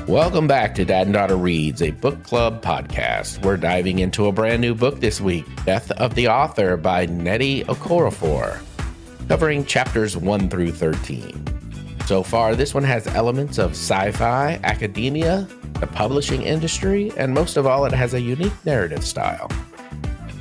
Welcome back to Dad and Daughter Reads, a book club podcast. We're diving into a brand new book this week, Death of the Author by Nnedi Okorafor, covering chapters 1 through 13. So far, this one has elements of sci-fi, academia, the publishing industry, and most of all, it has a unique narrative style.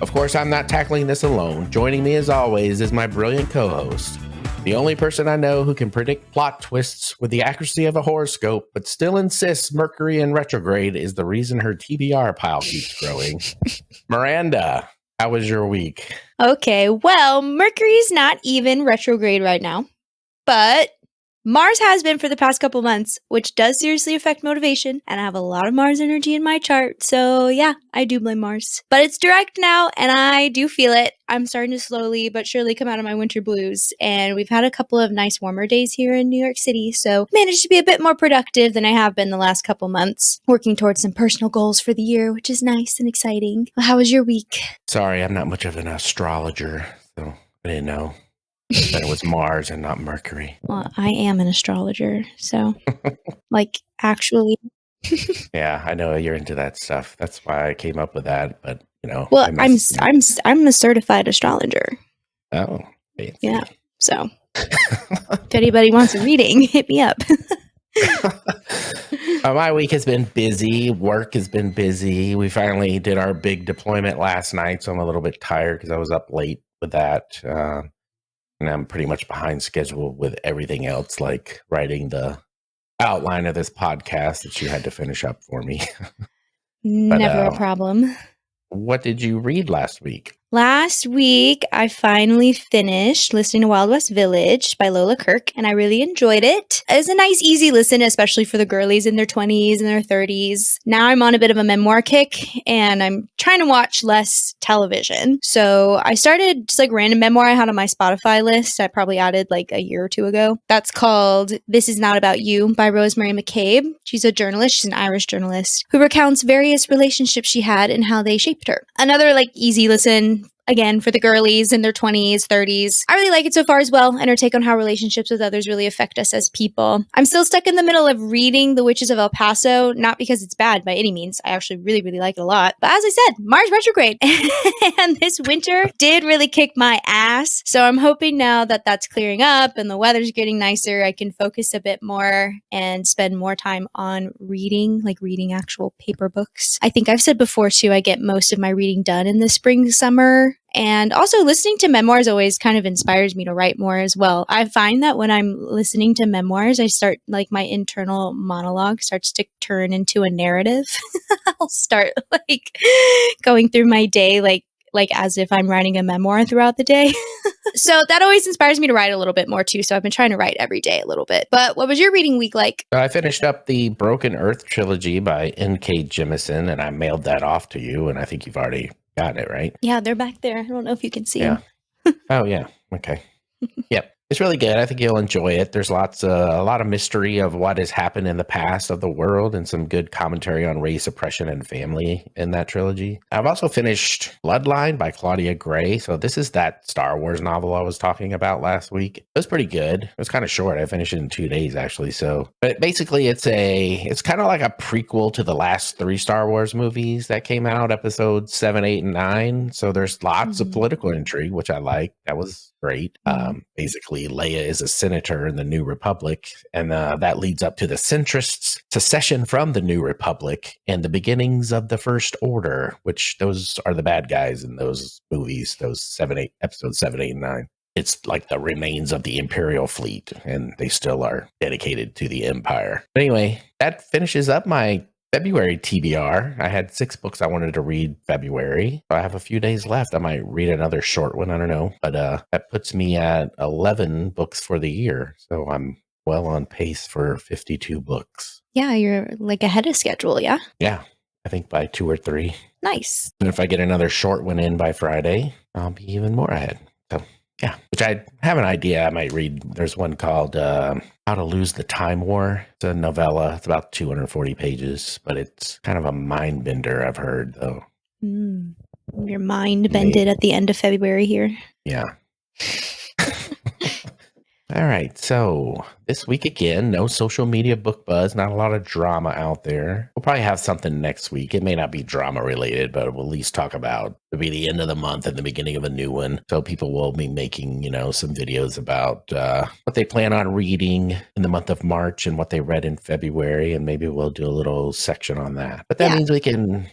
Of course, I'm not tackling this alone. Joining me as always is my brilliant co-host, the only person I know who can predict plot twists with the accuracy of a horoscope, but still insists Mercury in retrograde is the reason her TBR pile keeps growing. Miranda, how was your week? Okay, well, Mercury's not even retrograde right now, but Mars has been for the past couple months, which does seriously affect motivation, and I have a lot of Mars energy in my chart, so yeah, I do blame Mars. But it's direct now, and I do feel it. I'm starting to slowly but surely come out of my winter blues, and we've had a couple of nice warmer days here in New York City, so managed to be a bit more productive than I have been the last couple months, working towards some personal goals for the year, which is nice and exciting. Well, how was your week? Sorry, I'm not much of an astrologer, so I didn't know that it was Mars and not Mercury. Well, I am an astrologer, so, like, actually. Yeah, I know you're into that stuff. That's why I came up with that, but, you know. Well, I'm a certified astrologer. Oh, fancy. Yeah, so if anybody wants a reading, hit me up. My week has been busy. Work has been busy. We finally did our big deployment last night, so I'm a little bit tired because I was up late with that. And I'm pretty much behind schedule with everything else, like writing the outline of this podcast that you had to finish up for me. Never a problem. What did you read last week? Last week, I finally finished listening to Wild West Village by Lola Kirk, and I really enjoyed it. It was a nice, easy listen, especially for the girlies in their 20s and their 30s. Now I'm on a bit of a memoir kick, and I'm trying to watch less television. So I started just like random memoir I had on my Spotify list. I probably added like a year or two ago. That's called This Is Not About You by Rosemary McCabe. She's a journalist. She's an Irish journalist who recounts various relationships she had and how they shaped her. Another like easy listen, again, for the girlies in their 20s, 30s. I really like it so far as well, and her take on how relationships with others really affect us as people. I'm still stuck in the middle of reading The Witches of El Paso, not because it's bad by any means. I actually really, really like it a lot. But as I said, Mars retrograde. And this winter did really kick my ass. So I'm hoping now that that's clearing up and the weather's getting nicer, I can focus a bit more and spend more time on reading, like reading actual paper books. I think I've said before too, I get most of my reading done in the spring, summer. And also listening to memoirs always kind of inspires me to write more as well. I find that when I'm listening to memoirs, I start like my internal monologue starts to turn into a narrative. I'll start like going through my day like as if I'm writing a memoir throughout the day. So that always inspires me to write a little bit more too. So I've been trying to write every day a little bit. But what was your reading week like? I finished up the Broken Earth trilogy by N.K. Jemisin, and I mailed that off to you, and I think you've already got it, right? Yeah, they're back there. I don't know if you can see them. Oh, yeah. Okay. Yep. It's really good. I think you'll enjoy it. There's a lot of mystery of what has happened in the past of the world and some good commentary on race, oppression, and family in that trilogy. I've also finished Bloodline by Claudia Gray. So this is that Star Wars novel I was talking about last week. It was pretty good. It was kind of short. I finished it in 2 days, actually. But basically it's kind of like a prequel to the last 3 Star Wars movies that came out, episodes 7, 8, and 9. So there's lots of political intrigue, which I like. That was great. Basically, Leia is a senator in the New Republic, and that leads up to the centrists' secession from the New Republic and the beginnings of the First Order, which those are the bad guys in those movies, those episodes 7, 8, and 9. It's like the remains of the Imperial fleet, and they still are dedicated to the Empire. But anyway, that finishes up my February TBR. I had 6 books I wanted to read February. I have a few days left. I might read another short one. I don't know. But that puts me at 11 books for the year. So I'm well on pace for 52 books. Yeah, you're like ahead of schedule, yeah? Yeah, I think by 2 or 3. Nice. And if I get another short one in by Friday, I'll be even more ahead. So yeah, which I have an idea I might read. There's one called How to Lose the Time War. It's a novella. It's about 240 pages, but it's kind of a mind bender, I've heard, though. Your mind bended at the end of February here. Yeah. All right. So this week again, no social media book buzz, not a lot of drama out there. We'll probably have something next week. It may not be drama related, but we'll at least talk about it'll be the end of the month and the beginning of a new one. So people will be making, some videos about what they plan on reading in the month of March and what they read in February. And maybe we'll do a little section on that. But that means we can,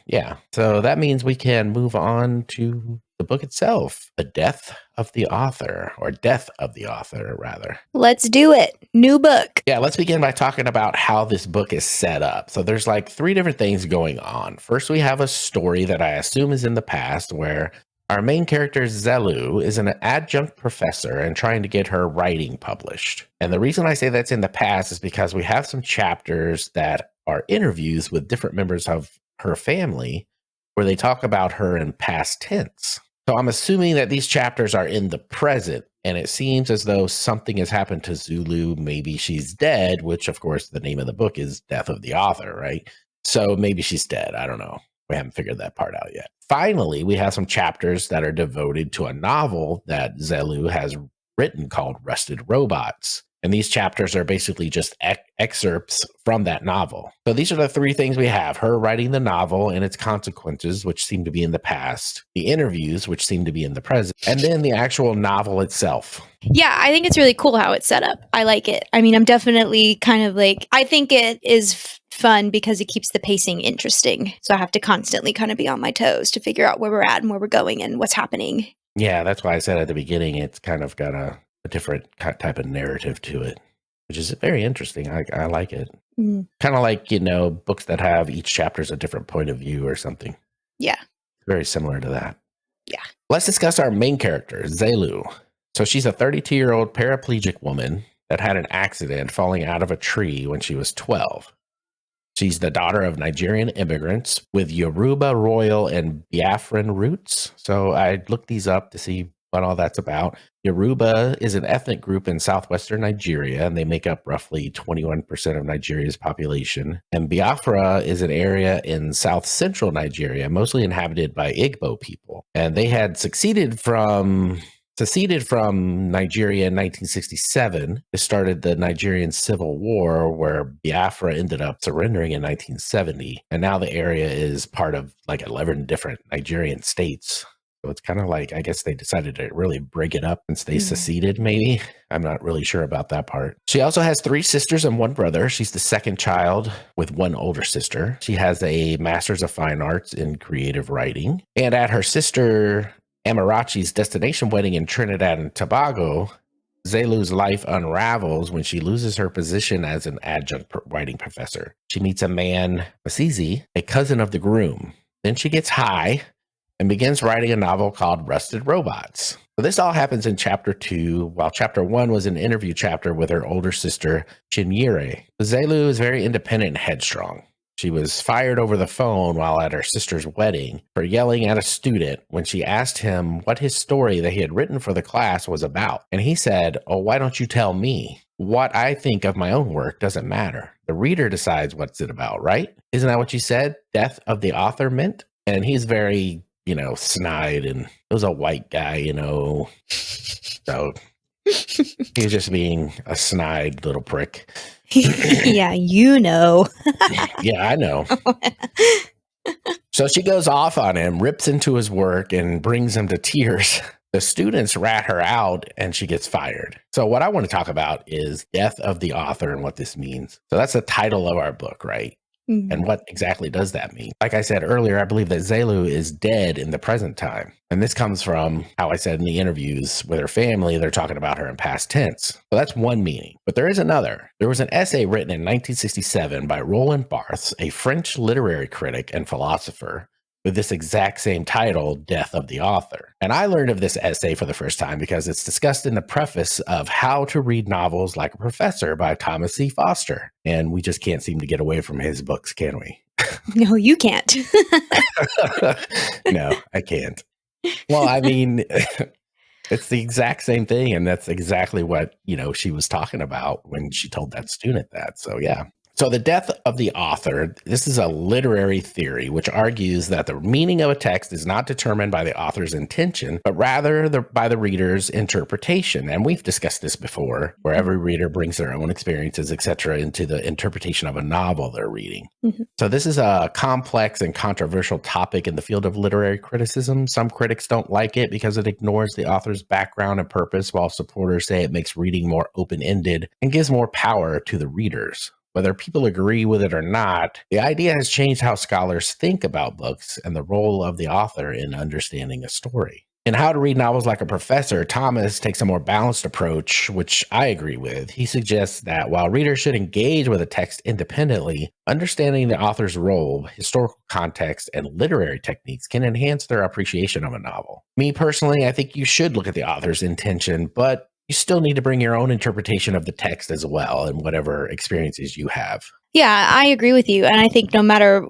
So that means we can move on to the book itself, The Death of the Author, or Death of the Author, rather. Let's do it. New book. Yeah, let's begin by talking about how this book is set up. So there's like three different things going on. First, we have a story that I assume is in the past where our main character, Zelu, is an adjunct professor and trying to get her writing published. And the reason I say that's in the past is because we have some chapters that are interviews with different members of her family where they talk about her in past tense. So I'm assuming that these chapters are in the present, and it seems as though something has happened to Zulu. Maybe she's dead, which of course the name of the book is Death of the Author, right? So maybe she's dead. I don't know. We haven't figured that part out yet. Finally, we have some chapters that are devoted to a novel that Zelu has written called Rusted Robots. And these chapters are basically just excerpts from that novel. So these are the three things we have: her writing the novel and its consequences, which seem to be in the past, the interviews, which seem to be in the present, and then the actual novel itself. Yeah, I think it's really cool how it's set up. I like it. I mean, I'm definitely kind of like, I think it is fun because it keeps the pacing interesting. So I have to constantly kind of be on my toes to figure out where we're at and where we're going and what's happening. Yeah, that's why I said at the beginning, it's kind of got a different type of narrative to it, which is very interesting. I like it. Kind of like, books that have each chapter is a different point of view or something. Yeah. Very similar to that. Yeah. Let's discuss our main character, Zelu. So she's a 32-year-old paraplegic woman that had an accident falling out of a tree when she was 12. She's the daughter of Nigerian immigrants with Yoruba, Royal, and Biafran roots. So I looked these up to see what all that's about. Yoruba is an ethnic group in southwestern Nigeria, and they make up roughly 21% of Nigeria's population. And Biafra is an area in south central Nigeria, mostly inhabited by Igbo people. And they had seceded from Nigeria in 1967. It started the Nigerian Civil War, where Biafra ended up surrendering in 1970. And now the area is part of like 11 different Nigerian states. So it's kind of like, I guess they decided to really break it up since they seceded, maybe. I'm not really sure about that part. She also has 3 sisters and 1 brother. She's the second child with 1 older sister. She has a Master's of Fine Arts in Creative Writing. And at her sister Amarachi's destination wedding in Trinidad and Tobago, Zelu's life unravels when she loses her position as an adjunct writing professor. She meets a man, Masizi, a cousin of the groom. Then she gets high and begins writing a novel called Rusted Robots. So this all happens in chapter 2, while chapter 1 was an interview chapter with her older sister, Chinyere. Zelu is very independent and headstrong. She was fired over the phone while at her sister's wedding for yelling at a student when she asked him what his story that he had written for the class was about. And he said, "Oh, why don't you tell me? What I think of my own work doesn't matter. The reader decides what's it about, right? Isn't that what you said? Death of the author meant?" And he's very, snide, and it was a white guy, so he was just being a snide little prick. Yeah, Yeah, I know. So she goes off on him, rips into his work, and brings him to tears. The students rat her out, and she gets fired. So what I want to talk about is Death of the Author and what this means. So that's the title of our book, right? And what exactly does that mean? Like I said earlier, I believe that Zelu is dead in the present time. And this comes from how I said in the interviews with her family, they're talking about her in past tense. So that's one meaning. But there is another. There was an essay written in 1967 by Roland Barthes, a French literary critic and philosopher, with this exact same title, Death of the Author. And I learned of this essay for the first time because it's discussed in the preface of How to Read Novels Like a Professor by Thomas C. Foster. And we just can't seem to get away from his books, can we? No, you can't. No, I can't. Well, I mean, it's the exact same thing. And that's exactly what, she was talking about when she told that student that. So, yeah. So the death of the author, this is a literary theory which argues that the meaning of a text is not determined by the author's intention, but rather by the reader's interpretation. And we've discussed this before, where every reader brings their own experiences, etc., into the interpretation of a novel they're reading. Mm-hmm. So this is a complex and controversial topic in the field of literary criticism. Some critics don't like it because it ignores the author's background and purpose, while supporters say it makes reading more open-ended and gives more power to the readers. Whether people agree with it or not, the idea has changed how scholars think about books and the role of the author in understanding a story. In How to Read Novels Like a Professor, Thomas takes a more balanced approach, which I agree with. He suggests that while readers should engage with a text independently, understanding the author's role, historical context, and literary techniques can enhance their appreciation of a novel. Me personally, I think you should look at the author's intention, but you still need to bring your own interpretation of the text as well and whatever experiences you have. Yeah, I agree with you. And I think no matter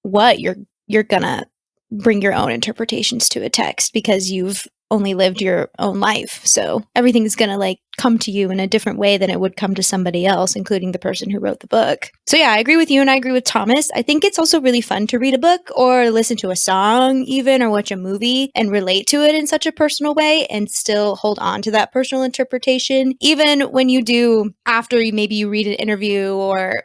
what, you're going to bring your own interpretations to a text because you've only lived your own life. So everything's going to come to you in a different way than it would come to somebody else, including the person who wrote the book. So yeah, I agree with you and I agree with Thomas. I think it's also really fun to read a book or listen to a song even or watch a movie and relate to it in such a personal way and still hold on to that personal interpretation. Even when you do after maybe you read an interview or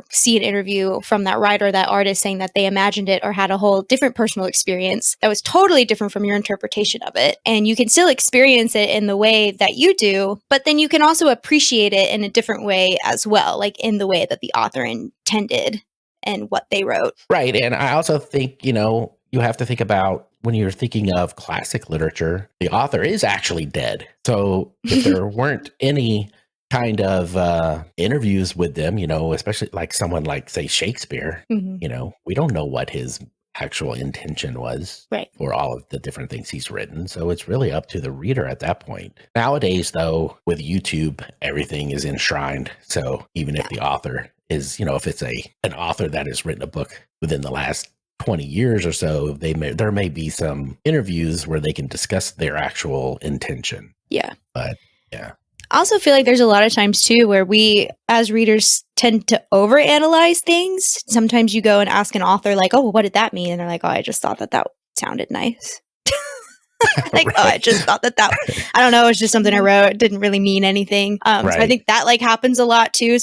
see an interview from that writer, that artist saying that they imagined it or had a whole different personal experience that was totally different from your interpretation of it. And you can still experience it in the way that you do, but then you can also appreciate it in a different way as well, like in the way that the author intended and what they wrote. Right. And I also think, you have to think about when you're thinking of classic literature, the author is actually dead. So if there weren't any kind of interviews with them, especially like someone like, say, Shakespeare, we don't know what his actual intention was for all of the different things he's written. So it's really up to the reader at that point. Nowadays, though, with YouTube, everything is enshrined. So even if the author is, if it's an author that has written a book within the last 20 years or so, there may be some interviews where they can discuss their actual intention. Yeah. But yeah. I also feel like there's a lot of times too where we as readers tend to overanalyze things. Sometimes you go and ask an author like, oh, well, what did that mean? And they're like, oh, I just thought that sounded nice. Like, right. Oh, I just thought that I don't know, it's just something I wrote. It didn't really mean anything. So I think that happens a lot too.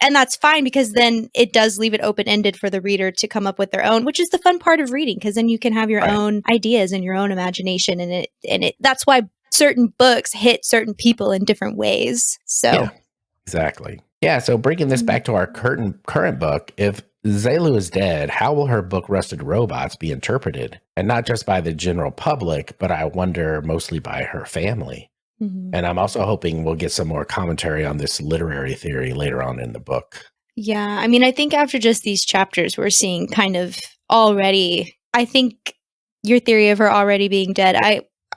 And that's fine because then it does leave it open-ended for the reader to come up with their own, which is the fun part of reading because then you can have your own ideas and your own imagination. And that's why certain books hit certain people in different ways. So yeah, exactly. Yeah. So bringing this back to our current book, if Zelu is dead, how will her book Rusted Robots be interpreted? And not just by the general public, but I wonder mostly by her family. Mm-hmm. And I'm also hoping we'll get some more commentary on this literary theory later on in the book. Yeah. I mean, I think after just these chapters, we're seeing kind of already, I think your theory of her already being dead,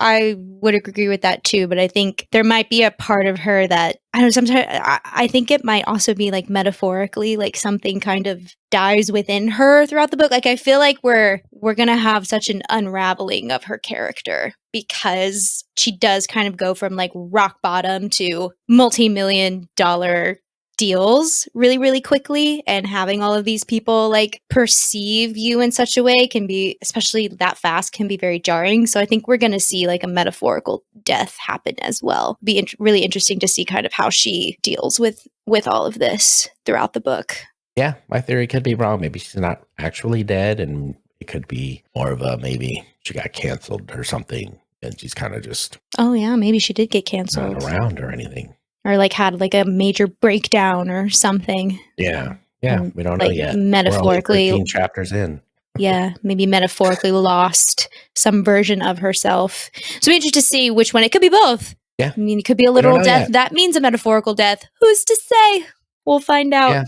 I would agree with that too, but I think there might be a part of her that, I don't know, sometimes I think it might also be metaphorically, something kind of dies within her throughout the book. I feel like we're going to have such an unraveling of her character because she does kind of go from rock bottom to multi-million-dollar deals really, really quickly, and having all of these people perceive you in such a way can be, especially that fast, can be very jarring. So I think we're going to see a metaphorical death happen as well. Be really interesting to see kind of how she deals with all of this throughout the book. Yeah, my theory could be wrong. Maybe she's not actually dead, and it could be more of a maybe she got canceled or something, and she's kind of just maybe she did get canceled, not around or anything. Or had a major breakdown or something. Yeah. We don't know yet. Metaphorically, we're only 13 chapters in. Yeah, maybe metaphorically lost some version of herself. So we're interested to see which one. It could be both. Yeah. I mean, it could be a literal death. Yet. That means a metaphorical death. Who's to say? We'll find out. Yeah.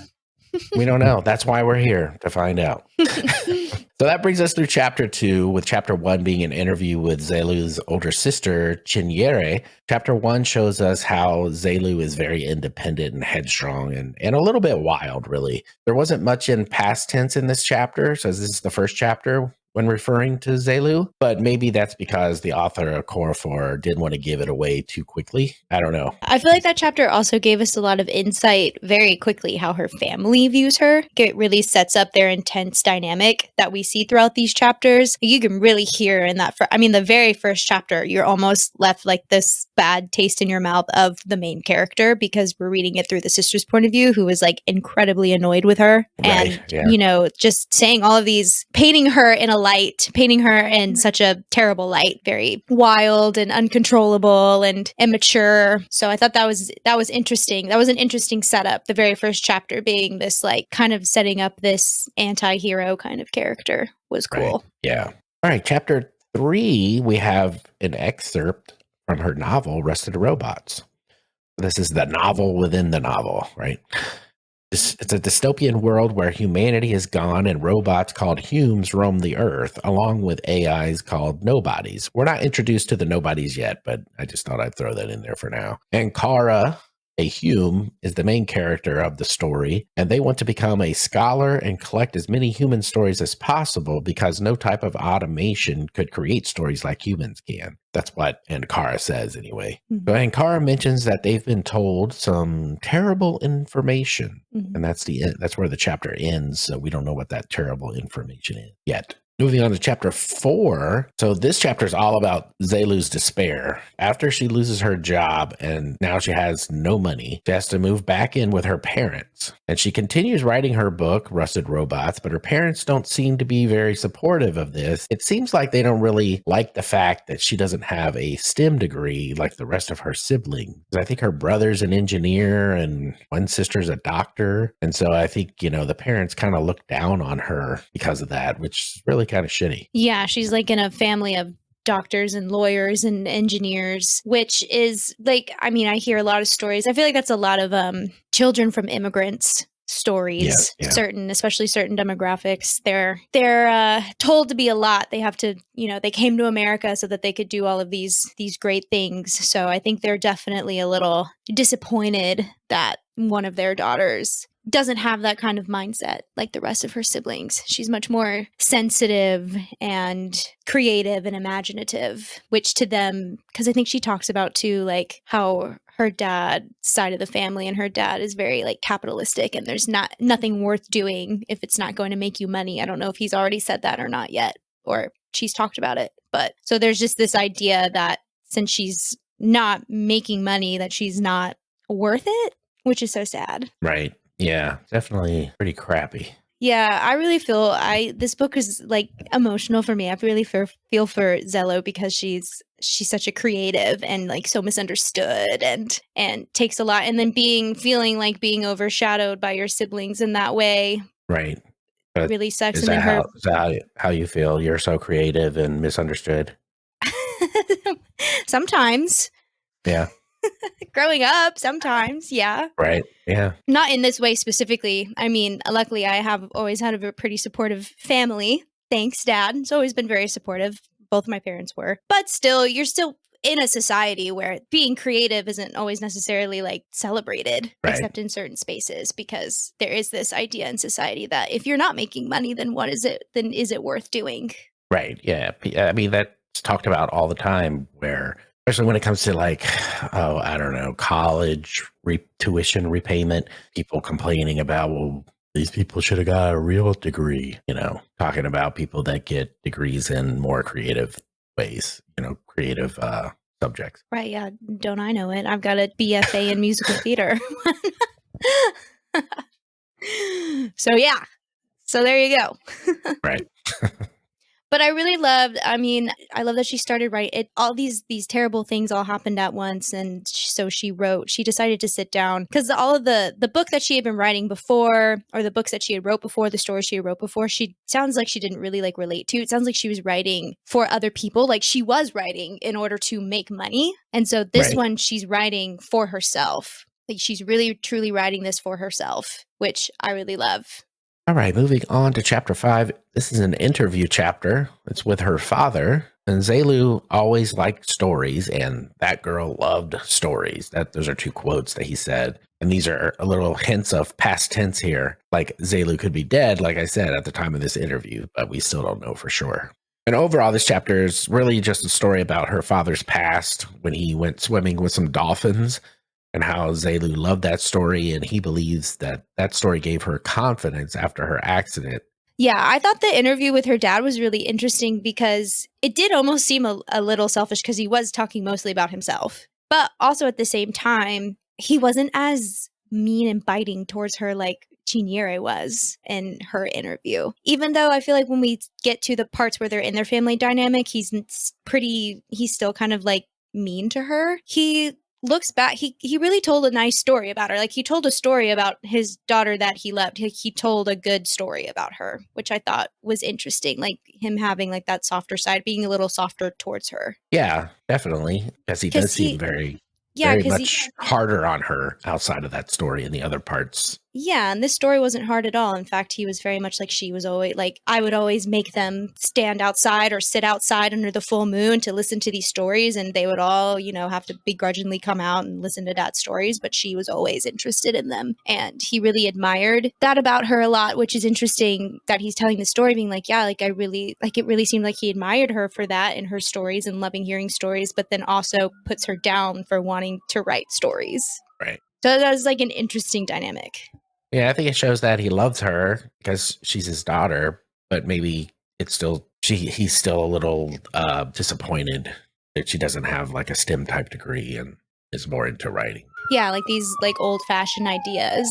We don't know. That's why we're here, to find out. So that brings us through chapter 2, with chapter 1 being an interview with Zelu's older sister, Chinyere. Chapter 1 shows us how Zelu is very independent and headstrong and a little bit wild, really. There wasn't much in past tense in this chapter, so this is the first chapter when referring to Zelu, but maybe that's because the author Okorafor didn't want to give it away too quickly. I don't know. I feel like that chapter also gave us a lot of insight very quickly how her family views her. It really sets up their intense dynamic that we see throughout these chapters. You can really hear in that, the very first chapter, you're almost left like this bad taste in your mouth of the main character because we're reading it through the sister's point of view, who was like incredibly annoyed with her. Right, And, just saying all of these, painting her in such a terrible light, very wild and uncontrollable and immature. So I thought that was interesting. That was an interesting setup. The very first chapter being this like kind of setting up this anti-hero kind of character was cool. Right. Yeah. All right. Chapter 3, we have an excerpt from her novel, Rusted Robots. This is the novel within the novel, right? It's a dystopian world where humanity is gone and robots called Humes roam the earth, along with AIs called Nobodies. We're not introduced to the Nobodies yet, but I just thought I'd throw that in there for now. And Kara, a Hume, is the main character of the story, and they want to become a scholar and collect as many human stories as possible because no type of automation could create stories like humans can. That's what Ankara says anyway. Mm-hmm. So Ankara mentions that they've been told some terrible information, and that's where the chapter ends. So we don't know what that terrible information is yet. Moving on to chapter 4. So this chapter is all about Zelu's despair. After she loses her job and now she has no money, she has to move back in with her parents. And she continues writing her book, Rusted Robots, but her parents don't seem to be very supportive of this. It seems like they don't really like the fact that she doesn't have a STEM degree like the rest of her siblings. I think her brother's an engineer and one sister's a doctor. And so I think, the parents kind of look down on her because of that, which is really kind of shitty. Yeah, she's like in a family of doctors and lawyers and engineers, which is like, I hear a lot of stories. I feel like that's a lot of children from immigrants stories. Yeah. Especially certain demographics. They're told to be a lot. They have to, they came to America so that they could do all of these great things. So I think they're definitely a little disappointed that one of their daughters doesn't have that kind of mindset like the rest of her siblings. She's much more sensitive and creative and imaginative, which to them, because I think she talks about too, like how her dad's side of the family and her dad is very like capitalistic and there's nothing worth doing if it's not going to make you money. I don't know if he's already said that or not yet, or she's talked about it. But so there's just this idea that since she's not making money, that she's not worth it, which is so sad. Right. Yeah, definitely pretty crappy. Yeah, I really feel this book is like emotional for me. I really feel for Zelu because she's such a creative and like so misunderstood and takes a lot, and then feeling like being overshadowed by your siblings in that way. Right. But really sucks. Is that how you feel? You're so creative and misunderstood? Sometimes. Yeah. Growing up, sometimes, yeah. Right, yeah. Not in this way specifically. Luckily, I have always had a pretty supportive family. Thanks, Dad. It's always been very supportive. Both my parents were. But still, you're still in a society where being creative isn't always necessarily like celebrated, right. Except in certain spaces, because there is this idea in society that if you're not making money, then what is it? Then is it worth doing? Right, yeah. That's talked about all the time where... Especially when it comes to like, college tuition repayment, people complaining about, well, these people should have got a real degree, talking about people that get degrees in more creative ways, creative subjects. Right, yeah. Don't I know it? I've got a BFA in musical theater. So, yeah. So there you go. Right. But I really loved, I love that she started writing. All these terrible things all happened at once. And so she decided to sit down because all of the book that she had been writing before, or the books that she had wrote before, the stories she had wrote before, she sounds like she didn't really like relate to. It sounds like she was writing for other people. Like she was writing in order to make money. And so this one, she's writing for herself. Like she's really, truly writing this for herself, which I really love. All right, moving on to chapter 5. This is an interview chapter. It's with her father. And Zelu always liked stories, and that girl loved stories. Those are two quotes that he said. And these are a little hints of past tense here. Like Zelu could be dead, like I said, at the time of this interview, but we still don't know for sure. And overall, this chapter is really just a story about her father's past when he went swimming with some dolphins and how Zelu loved that story. And he believes that that story gave her confidence after her accident. Yeah, I thought the interview with her dad was really interesting because it did almost seem a little selfish because he was talking mostly about himself. But also at the same time, he wasn't as mean and biting towards her like Chinyere was in her interview. Even though I feel like when we get to the parts where they're in their family dynamic, he's still kind of like mean to her. He looks back, he really told a nice story about her. Like he told a story about his daughter that he loved. He told a good story about her, which I thought was interesting. Like him having like that softer side, being a little softer towards her. Yeah, definitely. Because he does seem very much harder on her outside of that story and the other parts. Yeah, and this story wasn't hard at all. In fact, he was very much like she was always like, I would always make them stand outside or sit outside under the full moon to listen to these stories, and they would all, have to begrudgingly come out and listen to Dad's stories, but she was always interested in them. And he really admired that about her a lot, which is interesting that he's telling the story being like, yeah, like it really seemed like he admired her for that in her stories and loving hearing stories, but then also puts her down for wanting to write stories. Right. So that was like an interesting dynamic. Yeah, I think it shows that he loves her because she's his daughter, but maybe it's still he's still a little disappointed that she doesn't have like a STEM type degree and is more into writing. Yeah, like these like old fashioned ideas.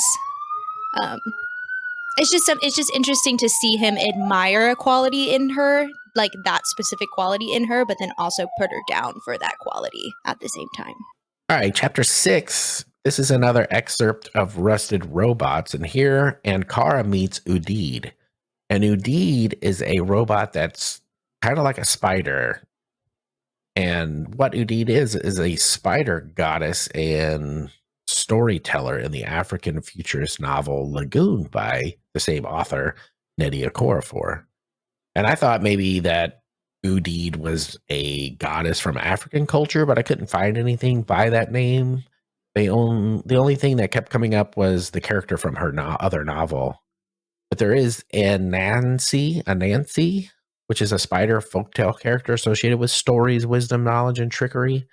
It's just interesting to see him admire a quality in her, like that specific quality in her, but then also put her down for that quality at the same time. All right, chapter 6. This is another excerpt of Rusted Robots, and here Ankara meets Udid. And Udid is a robot that's kind of like a spider. And what Udid is a spider goddess and storyteller in the African futurist novel Lagoon by the same author, Nnedi Okorafor. And I thought maybe that Udid was a goddess from African culture, but I couldn't find anything by that name. The only thing that kept coming up was the character from her other novel. But there is Anansi, which is a spider folktale character associated with stories, wisdom, knowledge, and trickery.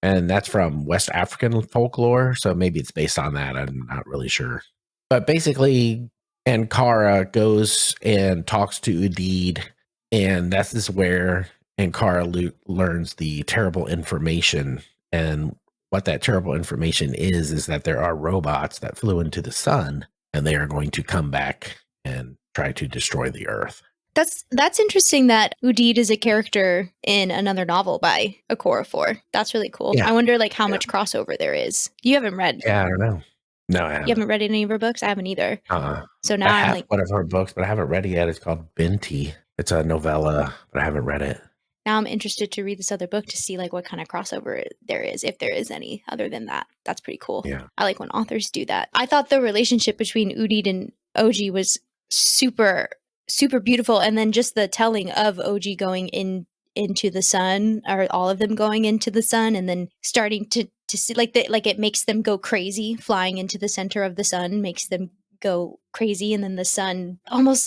And that's from West African folklore, so maybe it's based on that. I'm not really sure. But basically, Ankara goes and talks to Udid, and this is where Ankara learns the terrible information. And what that terrible information is that there are robots that flew into the sun, and they are going to come back and try to destroy the Earth. That's interesting that Udid is a character in another novel by Okorafor. That's really cool. Yeah. I wonder like how much crossover there is. You haven't read? Yeah, I don't know. No, I haven't. You haven't read any of her books? I haven't either. So now I'm like, one of her books, but I haven't read it yet. It's called Binti. It's a novella, but I haven't read it. Now I'm interested to read this other book to see like what kind of crossover there is, if there is any other than that. That's pretty cool. Yeah. I like when authors do that. I thought the relationship between Udid and Oji was super, super beautiful. And then just the telling of Oji going into the sun, or all of them going into the sun, and then starting to see like it makes them go crazy. Flying into the center of the sun makes them go crazy. And then the sun almost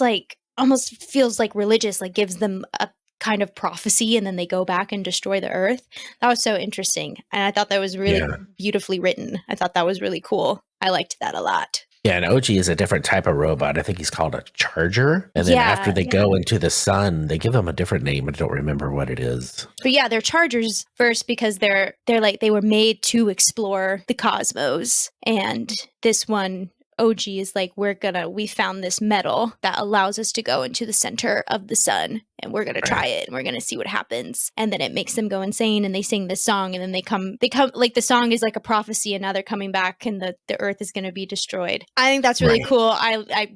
feels like religious, like gives them a kind of prophecy, and then they go back and destroy the Earth. That was so interesting. And I thought that was really beautifully written. I thought that was really cool. I liked that a lot. Yeah, and Oji is a different type of robot. I think he's called a charger. And then after they go into the sun, they give them a different name. I don't remember what it is. But yeah, they're chargers first because they're like, they were made to explore the cosmos. And this one, Oji, is like, we found this metal that allows us to go into the center of the sun, and we're going to try it, and we're going to see what happens. And then it makes them go insane, and they sing this song, and then they come like the song is like a prophecy, and now they're coming back, and the Earth is going to be destroyed. I think that's really cool. I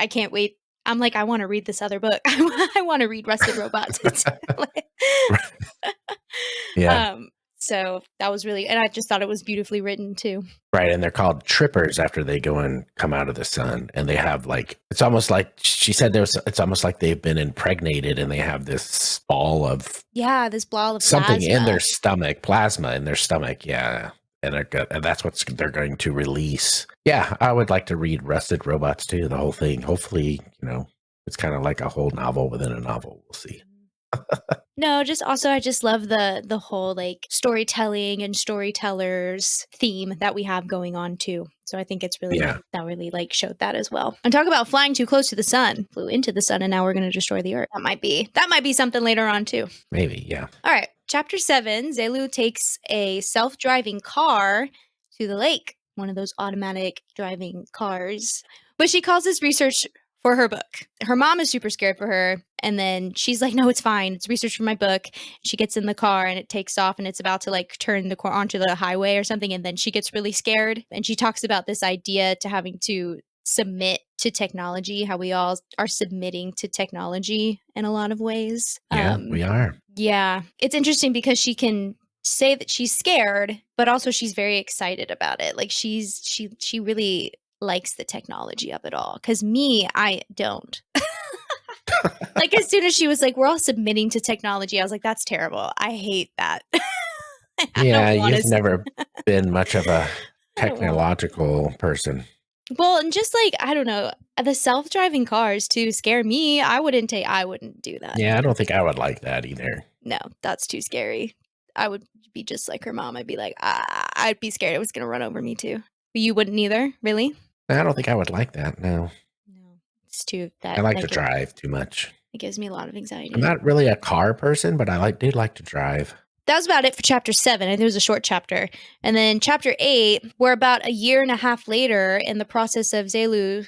can't wait. I'm like, I want to read this other book. I want to read Rusted Robots. Yeah. So that was really, and I just thought it was beautifully written too. Right. And they're called trippers after they go and come out of the sun. And they have like, it's almost like, she said it's almost like they've been impregnated, and they have this ball of. Yeah, this ball of something plasma. in their stomach, plasma in their stomach. Yeah. and that's what they're going to release. Yeah, I would like to read Rusted Robots too, the whole thing. Hopefully, it's kind of like a whole novel within a novel. We'll see. No, just also I just love the whole like storytelling and storytellers theme that we have going on too. So I think it's really that really like showed that as well. And talk about flying too close to the sun. Flew into the sun and now we're going to destroy the earth. That might be something later on too. Maybe, yeah. All right. Chapter 7, Zelu takes a self-driving car to the lake, one of those automatic driving cars. But she calls this research for her book. Her mom is super scared for her. And then she's like, no, it's fine. It's research for my book. She gets in the car and it takes off and it's about to like turn the car onto the highway or something. And then she gets really scared. And she talks about this idea to having to submit to technology, how we all are submitting to technology in a lot of ways. Yeah, we are. Yeah. It's interesting because she can say that she's scared, but also she's very excited about it. Like she really likes the technology of it all. Because me, I don't. Like as soon as she was like, we're all submitting to technology, I was like, that's terrible. I hate that. Yeah, you've never been much of a technological person. Well, and just like, I don't know, the self-driving cars too scare me. I wouldn't do that. Yeah, I don't think I would like that either. No, that's too scary. I would be just like her mom. I'd be like, I'd be scared it was going to run over me too. But you wouldn't either, really? I don't think I would like that, no. No, it's too that. I like to drive too much. It gives me a lot of anxiety. I'm not really a car person, but I do like to drive. That was about it for chapter 7. I think it was a short chapter. And then chapter 8, we're about a year and a half later in the process of Zelu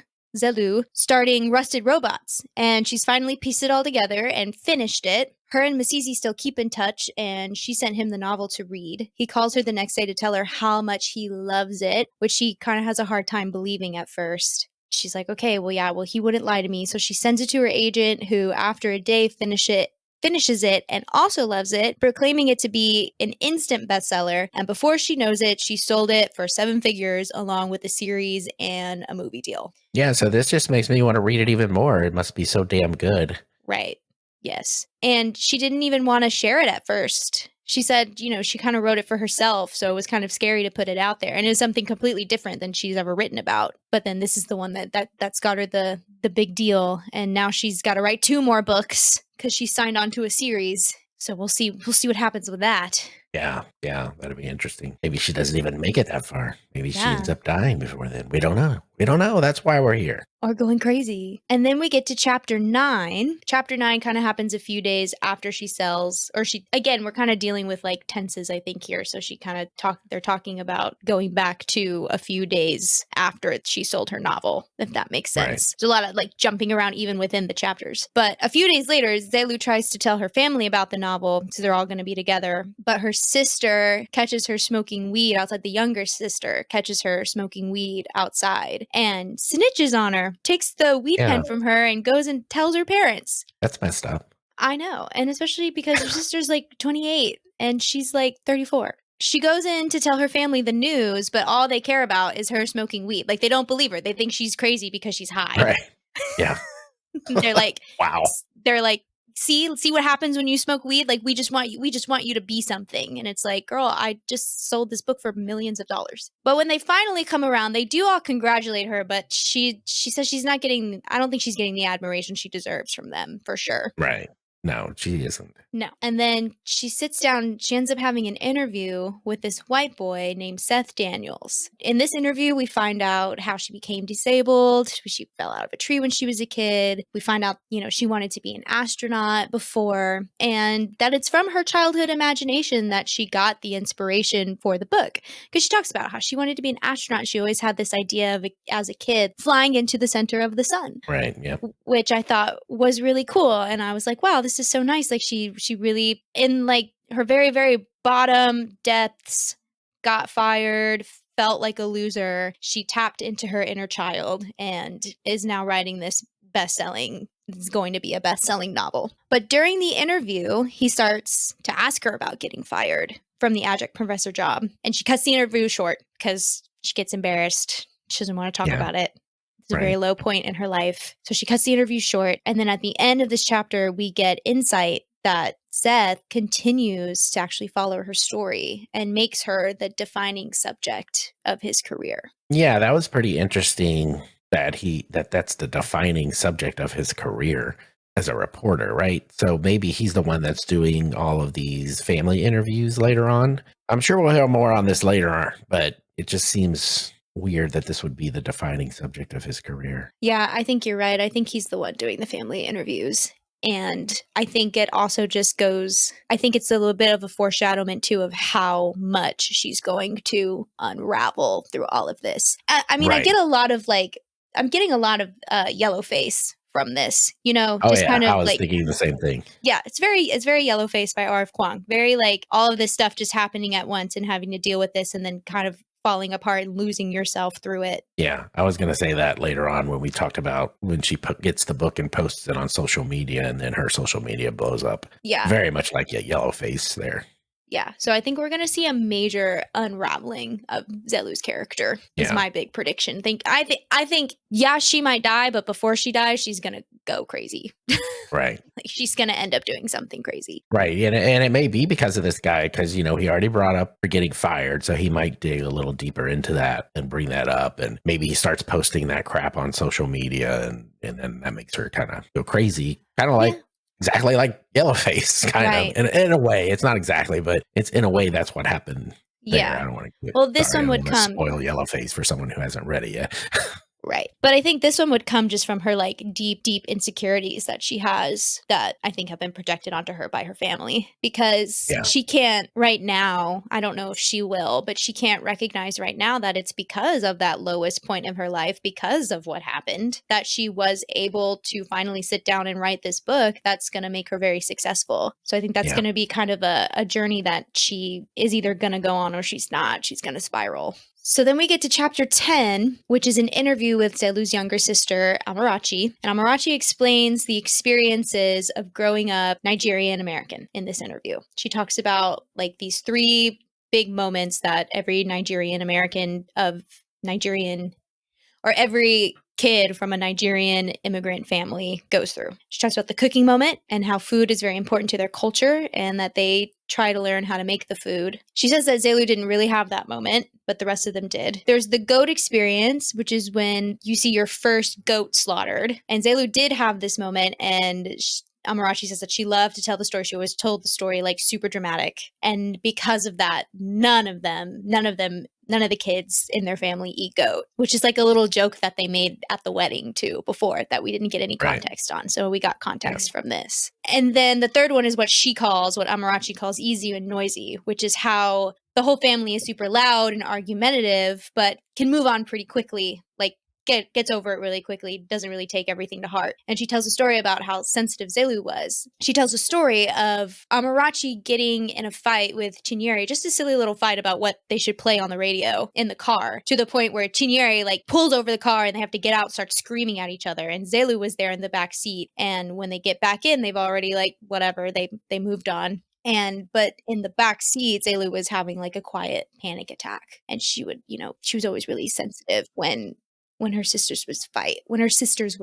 starting Rusted Robots. And she's finally pieced it all together and finished it. Her and Masisi still keep in touch, and she sent him the novel to read. He calls her the next day to tell her how much he loves it, which she kind of has a hard time believing at first. She's like, okay, well, he wouldn't lie to me. So she sends it to her agent, who after a day finishes it and also loves it, proclaiming it to be an instant bestseller. And before she knows it, she sold it for 7 figures along with a series and a movie deal. Yeah, so this just makes me want to read it even more. It must be so damn good. Right. Yes. And she didn't even want to share it at first. She said, she kind of wrote it for herself, so it was kind of scary to put it out there. And it was something completely different than she's ever written about. But then this is the one that's got her the big deal. And now she's got to write 2 more books because she signed on to a series. So we'll see what happens with that. Yeah, that'll be interesting. Maybe she doesn't even make it that far. Maybe she ends up dying before then. We don't know. That's why we're here. Or going crazy. And then we get to chapter 9. Chapter 9 kind of happens a few days after she sells, again, we're kind of dealing with like tenses, I think, here. So she kind of they're talking about going back to a few days after she sold her novel, if that makes sense. Right. There's a lot of like jumping around even within the chapters. But a few days later, Zelu tries to tell her family about the novel. So they're all going to be together. But her sister catches her smoking weed outside. The younger sister catches her smoking weed outside and snitches on her, takes the weed pen from her and goes and tells her parents. That's messed up. I know. And especially because her sister's like 28 and she's like 34. She goes in to tell her family the news, but all they care about is her smoking weed. Like they don't believe her. They think she's crazy because she's high. Right. Yeah. They're like, wow. They're like, see what happens when you smoke weed? Like we just want you to be something. And it's like, girl, I just sold this book for millions of dollars. But when they finally come around, they do all congratulate her, but she says I don't think she's getting the admiration she deserves from them, for sure. Right. No, she isn't. No. And then she sits down. She ends up having an interview with this white boy named Seth Daniels. In this interview, we find out how she became disabled. She fell out of a tree when she was a kid. We find out, she wanted to be an astronaut before, and that it's from her childhood imagination that she got the inspiration for the book. Because she talks about how she wanted to be an astronaut. She always had this idea of, as a kid, flying into the center of the sun. Right. Yeah. Which I thought was really cool. And I was like, wow, this is so nice. Like she really, in like her very, very bottom depths, got fired, felt like a loser. She tapped into her inner child and is now writing this it's going to be a best-selling novel. But during the interview, he starts to ask her about getting fired from the adjunct professor job. And she cuts the interview short because she gets embarrassed. She doesn't want to talk about it. It's a very low point in her life. So she cuts the interview short. And then at the end of this chapter, we get insight that Seth continues to actually follow her story and makes her the defining subject of his career. Yeah, that was pretty interesting that's the defining subject of his career as a reporter, right? So maybe he's the one that's doing all of these family interviews later on. I'm sure we'll hear more on this later on, but it just seems weird that this would be the defining subject of his career. Yeah, I think you're right. I think he's the one doing the family interviews. And I think it also just goes, I think it's a little bit of a foreshadowment too of how much she's going to unravel through all of this. I mean, Right. I'm getting a lot of yellow face from this, Oh just yeah, kind I of was like, thinking the same thing. yeah, it's very yellow face by R.F. Kuang. Very like all of this stuff just happening at once and having to deal with this and then kind of falling apart and losing yourself through it. Yeah, I was going to say that later on when we talked about when she gets the book and posts it on social media and then her social media blows up. Yeah. Very much like a yellow face there. Yeah, so I think we're going to see a major unraveling of Zelu's character. Is Yeah. my big prediction. I think yeah, she might die, but before she dies, she's going to go crazy. Right. Like she's going to end up doing something crazy. Right. And it may be because of this guy, because, he already brought up for getting fired. So he might dig a little deeper into that and bring that up. And maybe he starts posting that crap on social media and then that makes her kind of go crazy. Kind of like exactly like Yellowface, kind of. In a way. It's not exactly, but it's in a way that's what happened there. Yeah. I don't want to Well, this one would come spoil Yellowface for someone who hasn't read it yet. Right. But I think this one would come just from her like deep insecurities that she has that I think have been projected onto her by her family because she can't right now, I don't know if she will, but she can't recognize right now that it's because of that lowest point of her life, because of what happened, that she was able to finally sit down and write this book that's going to make her very successful. So I think that's going to be kind of a journey that she is either going to go on or she's not. She's going to spiral. So then we get to chapter 10, which is an interview with Zelu's younger sister, Amarachi. And Amarachi explains the experiences of growing up Nigerian American in this interview. She talks about like these 3 big moments that every Nigerian American of Nigerian or every kid from a Nigerian immigrant family goes through. She talks about the cooking moment and how food is very important to their culture and that they try to learn how to make the food. She says that Zelu didn't really have that moment, but the rest of them did. There's the goat experience, which is when you see your first goat slaughtered. And Zelu did have this moment, and Amarachi says that she loved to tell the story. She always told the story like super dramatic. And because of that, none of the kids in their family eat goat, which is like a little joke that they made at the wedding too before that we didn't get any context on. So we got context from this. And then the third one is what Amarachi calls easy and noisy, which is how the whole family is super loud and argumentative, but can move on pretty quickly. Like gets over it really quickly, doesn't really take everything to heart. And she tells a story about how sensitive Zelu was. She tells a story of Amarachi getting in a fight with Chinyere, just a silly little fight about what they should play on the radio in the car, to the point where Chinyere like pulls over the car and they have to get out, start screaming at each other. And Zelu was there in the back seat. And when they get back in, they've already like, whatever, they moved on. But in the back seat, Zelu was having like a quiet panic attack. And she was always really sensitive when her sisters would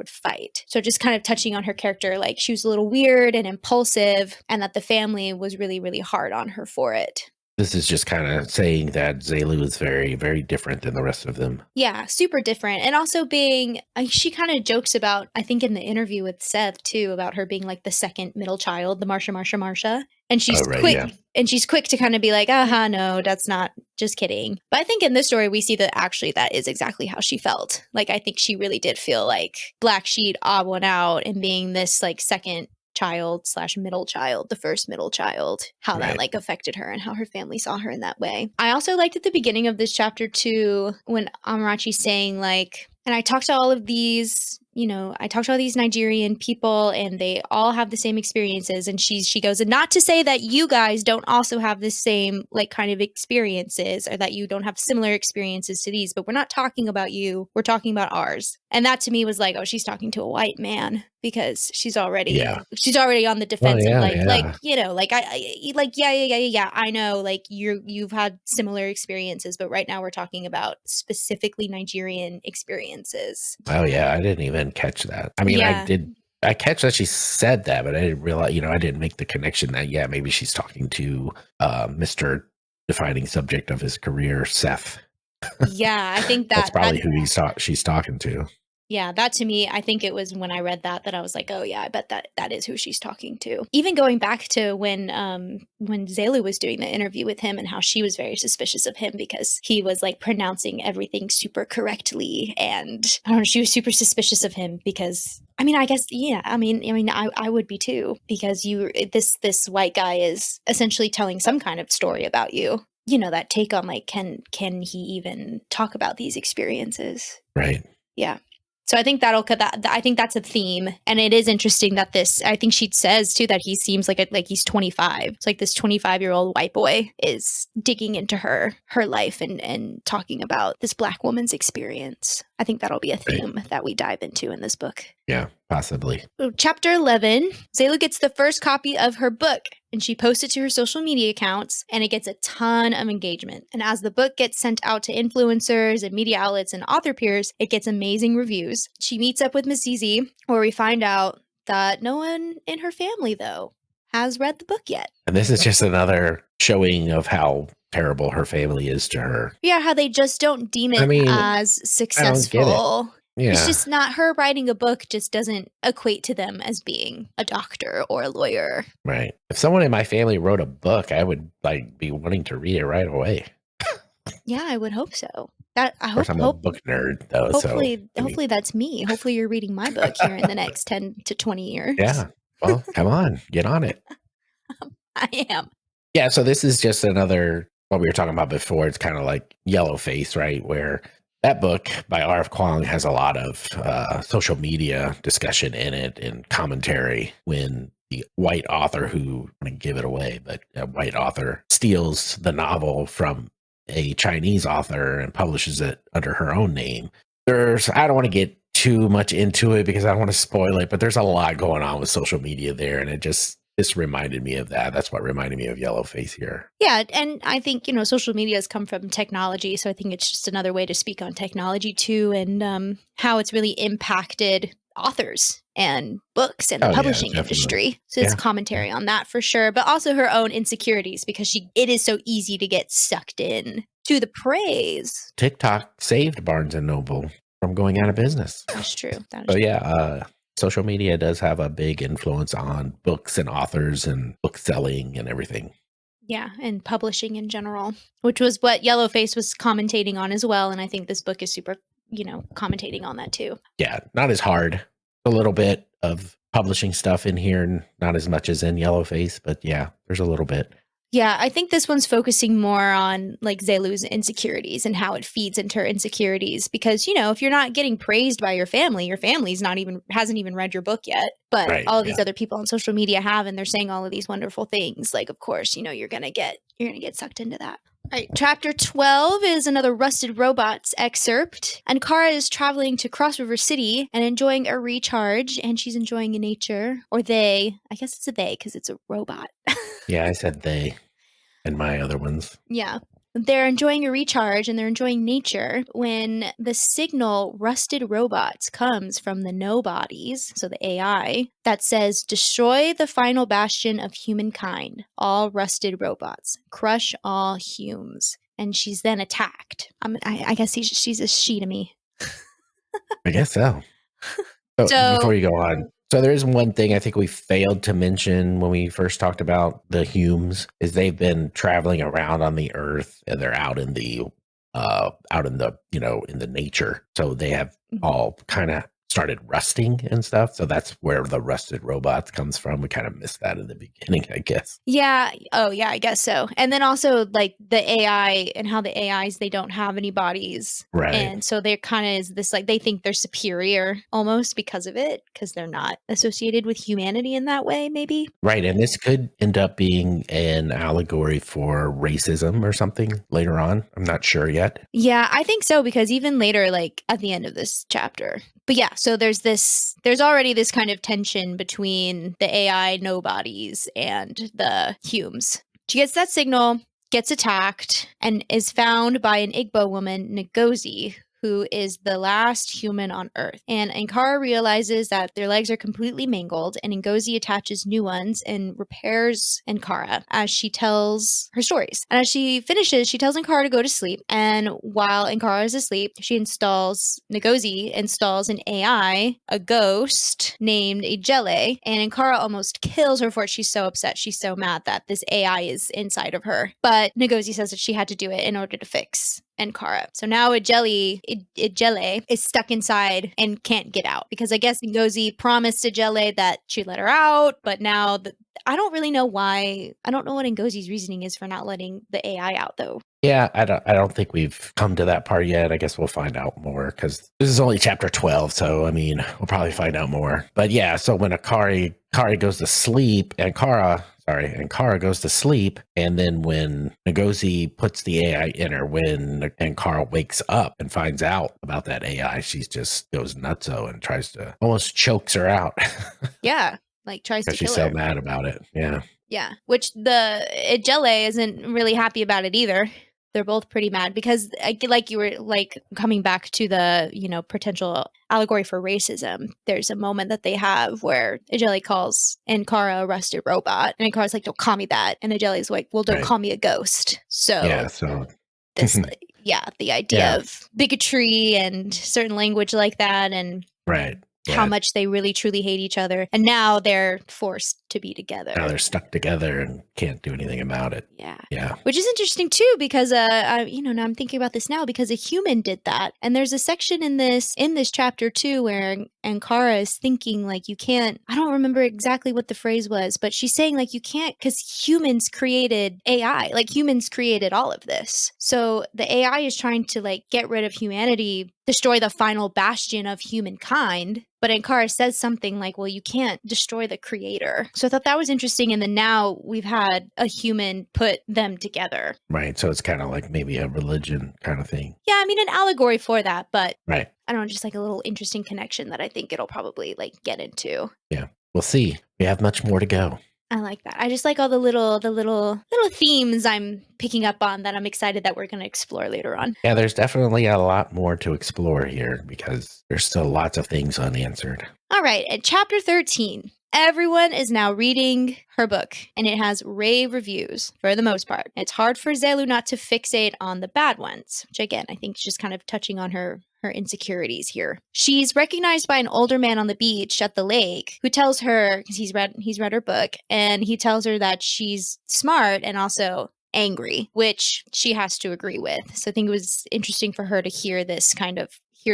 fight. So just kind of touching on her character, like she was a little weird and impulsive, and that the family was really, really hard on her for it. This is just kind of saying that Zelu is very, very different than the rest of them. Yeah, super different. And also she kind of jokes about, I think in the interview with Seth too, about her being like the second middle child, the Marsha. And she's quick to kind of be like, no, that's not, just kidding. But I think in this story, we see that actually that is exactly how she felt. Like, I think she really did feel like black sheep, odd one out, and being this like second child / middle child, the first middle child, how that like affected her and how her family saw her in that way. I also liked at the beginning of this chapter too, when Amarachi's saying like, and I talked to all these Nigerian people and they all have the same experiences. And she goes, and not to say that you guys don't also have the same like kind of experiences or that you don't have similar experiences to these, but we're not talking about you. We're talking about ours. And that to me was like, oh, she's talking to a white man because she's already on the defensive. I know like you've had similar experiences, but right now we're talking about specifically Nigerian experiences. Oh yeah, I didn't even catch that. I mean, I did I catch that she said that, but I didn't realize, I didn't make the connection that, yeah, maybe she's talking to Mr. defining subject of his career, Seth. Yeah, I think That's that probably who she's talking to. yeah, that to me, I think it was when I read that I was like, oh yeah, I bet that is who she's talking to. Even going back to when Zelu was doing the interview with him and how she was very suspicious of him because he was like pronouncing everything super correctly, and I don't know, she was super suspicious of him because I mean, I guess yeah, I would be too because this white guy is essentially telling some kind of story about you. That take on like can he even talk about these experiences? Right. Yeah. So I think I think that's a theme, and it is interesting that this. I think she says too that he seems like he's 25. It's like this 25-year-old white boy is digging into her life and talking about this Black woman's experience. I think that'll be a theme that we dive into in this book. Yeah, possibly. So, chapter 11, Zayla gets the first copy of her book and she posts it to her social media accounts and it gets a ton of engagement. And as the book gets sent out to influencers and media outlets and author peers, it gets amazing reviews. She meets up with Miss Zizi where we find out that no one in her family, though, has read the book yet. And this is just another showing of how terrible her family is to her. Yeah, how they just don't deem it as successful. I don't get it. Yeah. It's just not her writing a book just doesn't equate to them as being a doctor or a lawyer. Right. If someone in my family wrote a book, I would be wanting to read it right away. Yeah, I would hope so. Of course, I'm a book nerd, though. Hopefully that's me. Hopefully you're reading my book here in the next 10 to 20 years. Yeah. Well, come on, get on it. I am. Yeah. So this is just another, what we were talking about before. It's kind of like Yellowface, right? Where that book by R.F. Kuang has a lot of social media discussion in it and commentary when the white author who, I'm going to give it away, but a white author steals the novel from a Chinese author and publishes it under her own name. I don't want to get too much into it because I don't want to spoil it, but there's a lot going on with social media there. And this reminded me of that. That's what reminded me of Yellowface here. Yeah. And I think, social media has come from technology. So I think it's just another way to speak on technology too, and how it's really impacted authors and books and the publishing industry. So it's commentary on that for sure, but also her own insecurities because it is so easy to get sucked in to the praise. TikTok saved Barnes and Noble from going out of business. That's true. Social media does have a big influence on books and authors and book selling and everything. Yeah, and publishing in general, which was what Yellowface was commentating on as well. And I think this book is super, commentating on that too. Yeah, not as hard. A little bit of publishing stuff in here, not as much as in Yellowface, but yeah, there's a little bit. Yeah, I think this one's focusing more on like Zelu's insecurities and how it feeds into her insecurities. Because, if you're not getting praised by your family's hasn't even read your book yet. But all of these other people on social media have, and they're saying all of these wonderful things. Like, of course, you're gonna get sucked into that. All right, chapter 12 is another Rusted Robots excerpt. And Kara is traveling to Cross River City and enjoying a recharge, and she's enjoying nature. Or they. I guess it's a they because it's a robot. Yeah, I said they and my other ones. Yeah. They're enjoying a recharge and they're enjoying nature when the signal Rusted Robots comes from the nobodies, so the AI, that says, destroy the final bastion of humankind, all rusted robots, crush all humes. And she's then attacked. I guess she's a she to me. I guess so. So before you go on, so there is one thing I think we failed to mention when we first talked about the Humes is they've been traveling around on the earth and they're out in the in the nature. So they have all kind of started rusting and stuff. So that's where the Rusted Robots comes from. We kind of missed that in the beginning, I guess. Yeah. Oh, yeah, I guess so. And then also like the AI and how the AIs, they don't have any bodies. Right. And so they're kind of is this like they think they're superior almost because of it, because they're not associated with humanity in that way, maybe. Right. And this could end up being an allegory for racism or something later on. I'm not sure yet. Yeah, I think so, because even later, like at the end of this chapter. But yeah, so there's already this kind of tension between the AI nobodies and the Humes. She gets that signal, gets attacked, and is found by an Igbo woman, Ngozi, who is the last human on Earth. And Ankara realizes that their legs are completely mangled, and Ngozi attaches new ones and repairs Ankara as she tells her stories. And as she finishes, she tells Ankara to go to sleep. And while Ankara is asleep, Ngozi installs an AI, a ghost named Ijele, and Ankara almost kills her for it. She's so upset. She's so mad that this AI is inside of her. But Ngozi says that she had to do it in order to fix Ankara. So now Ijele is stuck inside and can't get out because I guess Ngozi promised Ijele that she'd let her out, but now I don't really know why. I don't know what Ngozi's reasoning is for not letting the AI out though. Yeah, I don't think we've come to that part yet. I guess we'll find out more because this is only chapter 12. So, I mean, we'll probably find out more. But yeah, so when Kari goes to sleep, Ankara goes to sleep. And then when Ngozi puts the AI in her, when Ankara wakes up and finds out about that AI, she just goes nutso and tries to almost chokes her out. Yeah, like tries to kill her. She's so mad about it. Yeah. Yeah, which the Ijele isn't really happy about it either. They're both pretty mad because, like you were like coming back to the potential allegory for racism. There's a moment that they have where Ijele calls Ankara a rusted robot, and Ankara's like, "Don't call me that," and Ijele's like, "Well, don't call me a ghost." So yeah, so this, the idea of bigotry and certain language like that, and how much they really truly hate each other, and now they're forced to be together. Now they're stuck together and can't do anything about it. Yeah. Which is interesting too, because now I'm thinking about this now because a human did that, and there's a section in this chapter too where Ankara is thinking like you can't. I don't remember exactly what the phrase was, but she's saying like you can't because humans created AI, like humans created all of this. So the AI is trying to like get rid of humanity, destroy the final bastion of humankind. But Ankara says something like, well, you can't destroy the creator. So I thought that was interesting. And then now we've had a human put them together. Right. So it's kind of like maybe a religion kind of thing. Yeah, I mean, an allegory for that. But right. I don't know, just like a little interesting connection that I think it'll probably like get into. Yeah. We'll see. We have much more to go. I like that. I just like all the little themes I'm picking up on that I'm excited that we're going to explore later on. Yeah, there's definitely a lot more to explore here because there's still lots of things unanswered. All right, at chapter 13, everyone is now reading her book, and it has rave reviews for the most part. It's hard for Zelu not to fixate on the bad ones, which again, I think is just kind of touching on her insecurities here. She's recognized by an older man on the beach at the lake who tells her, because he's read her book, and he tells her that she's smart and also angry, which she has to agree with. So I think it was interesting for her to hear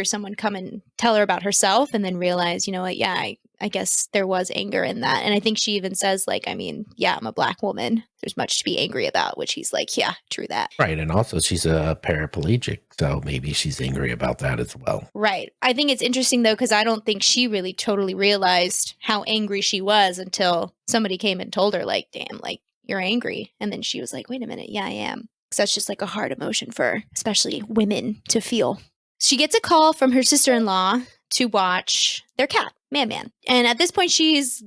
someone come and tell her about herself and then realize, you know what, yeah, I guess there was anger in that. And I think she even says, like, I mean, yeah, I'm a Black woman. There's much to be angry about, which he's like, yeah, true that. Right. And also she's a paraplegic, so maybe she's angry about that as well. Right. I think it's interesting, though, because I don't think she really totally realized how angry she was until somebody came and told her, like, damn, like, you're angry. And then she was like, wait a minute. Yeah, I am. Because that's just like a hard emotion for especially women to feel. She gets a call from her sister-in-law to watch their cat, Man. And at this point, she's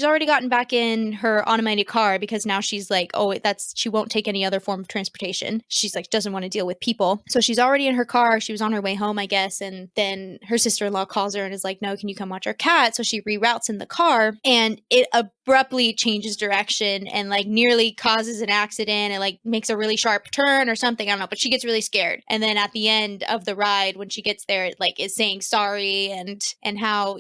already gotten back in her automated car because now she's like, she won't take any other form of transportation. She's like, doesn't want to deal with people. So she's already in her car. She was on her way home, I guess. And then her sister-in-law calls her and is like, no, can you come watch our cat? So she reroutes in the car and it abruptly changes direction and like nearly causes an accident and like makes a really sharp turn or something. I don't know, but she gets really scared. And then at the end of the ride, when she gets there, it like is saying sorry and how,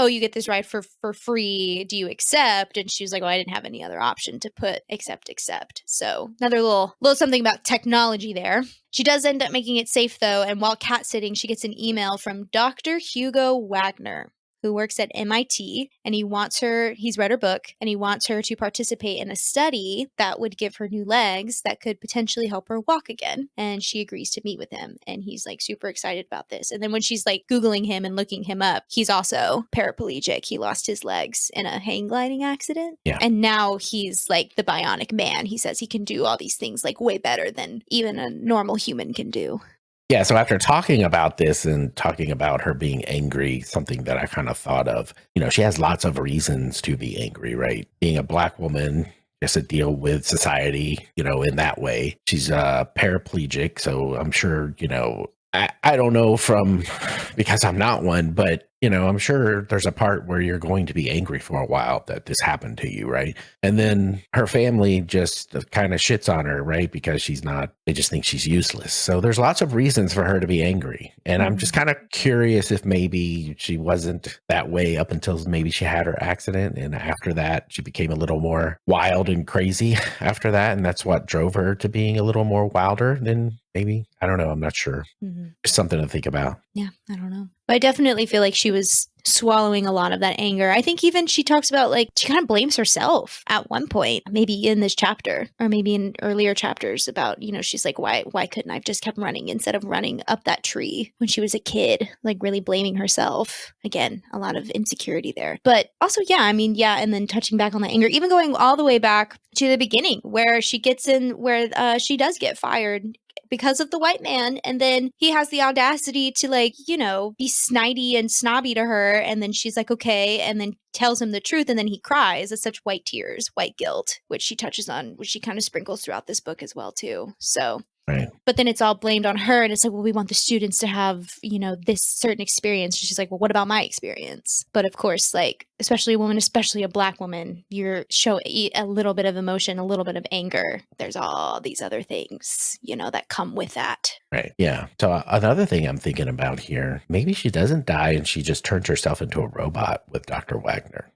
you get this ride for free. Do you accept? And she was like, I didn't have any other option to put accept. So another little something about technology there. She does end up making it safe though. And while cat sitting, she gets an email from Dr. Hugo Wagner, who works at MIT, and he's read her book, and he wants her to participate in a study that would give her new legs that could potentially help her walk again. And she agrees to meet with him, and he's like super excited about this. And then when she's like Googling him and looking him up, he's also paraplegic. He lost his legs in a hang gliding accident. Yeah. And now he's like the bionic man. He says he can do all these things like way better than even a normal human can do. Yeah, so after talking about this and talking about her being angry, something that I kind of thought of, she has lots of reasons to be angry, right? Being a Black woman, just to deal with society, in that way. She's paraplegic, so I'm sure, I don't know because I'm not one, but I'm sure there's a part where you're going to be angry for a while that this happened to you, right? And then her family just kind of shits on her, right? Because they just think she's useless. So there's lots of reasons for her to be angry. And I'm just kind of curious if maybe she wasn't that way up until maybe she had her accident. And after that, she became a little more wild and crazy after that. And that's what drove her to being a little more wilder than maybe. I don't know. I'm not sure. Just something to think about. Yeah, I don't know. But I definitely feel like she was swallowing a lot of that anger. I think even she talks about she kind of blames herself at one point, maybe in this chapter or maybe in earlier chapters about, she's like, why couldn't I have just kept running instead of running up that tree when she was a kid, really blaming herself. Again, a lot of insecurity there. But also, and then touching back on the anger, even going all the way back to the beginning where she gets in, where she does get fired because of the white man, and then he has the audacity to be snidey and snobby to her, and then she's like, okay, and then tells him the truth, and then he cries. It's such white tears, white guilt, which she touches on, which she kind of sprinkles throughout this book as well too. So right. But then it's all blamed on her, and it's like, well, we want the students to have, this certain experience. And she's like, well, what about my experience? But of course, especially a woman, especially a Black woman, you're a little bit of emotion, a little bit of anger. There's all these other things, that come with that. Right. Yeah. So another thing I'm thinking about here, maybe she doesn't die and she just turns herself into a robot with Dr. Wagner.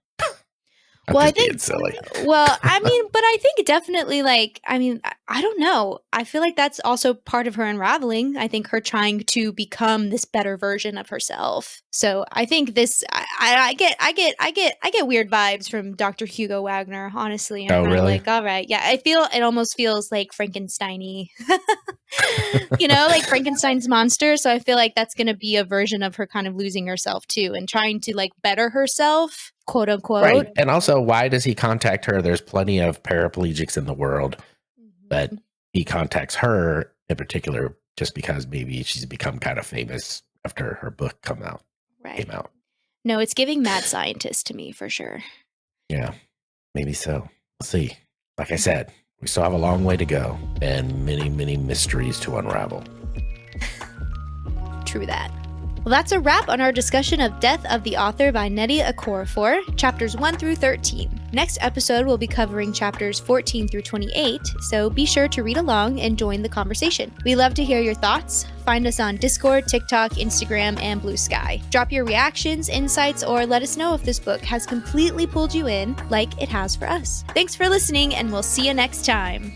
I think silly. But I think definitely I don't know. I feel like that's also part of her unraveling. I think her trying to become this better version of herself. So I think this, I get weird vibes from Dr. Hugo Wagner, honestly. I'm really? all right. Yeah. It almost feels like Frankenstein-y, like Frankenstein's monster. So I feel like that's going to be a version of her kind of losing herself too and trying to better herself, quote unquote. Right. And also, why does he contact her? There's plenty of paraplegics in the world, but he contacts her in particular just because maybe she's become kind of famous after her book came out. No, it's giving mad scientist to me for sure. Yeah, maybe so. We'll see. Like I said, we still have a long way to go and many, many mysteries to unravel. True that. Well, that's a wrap on our discussion of Death of the Author by Nnedi Okorafor, chapters 1 through 13. Next episode, we'll be covering chapters 14 through 28, so be sure to read along and join the conversation. We love to hear your thoughts. Find us on Discord, TikTok, Instagram, and Blue Sky. Drop your reactions, insights, or let us know if this book has completely pulled you in like it has for us. Thanks for listening, and we'll see you next time.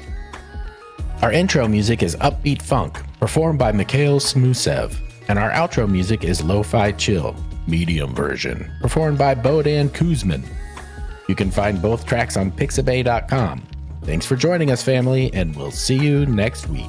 Our intro music is Upbeat Funk, performed by Mikhail Smusev. And our outro music is Lo-Fi Chill, medium version, performed by Bodan Kuzman. You can find both tracks on pixabay.com. Thanks for joining us, family, and we'll see you next week.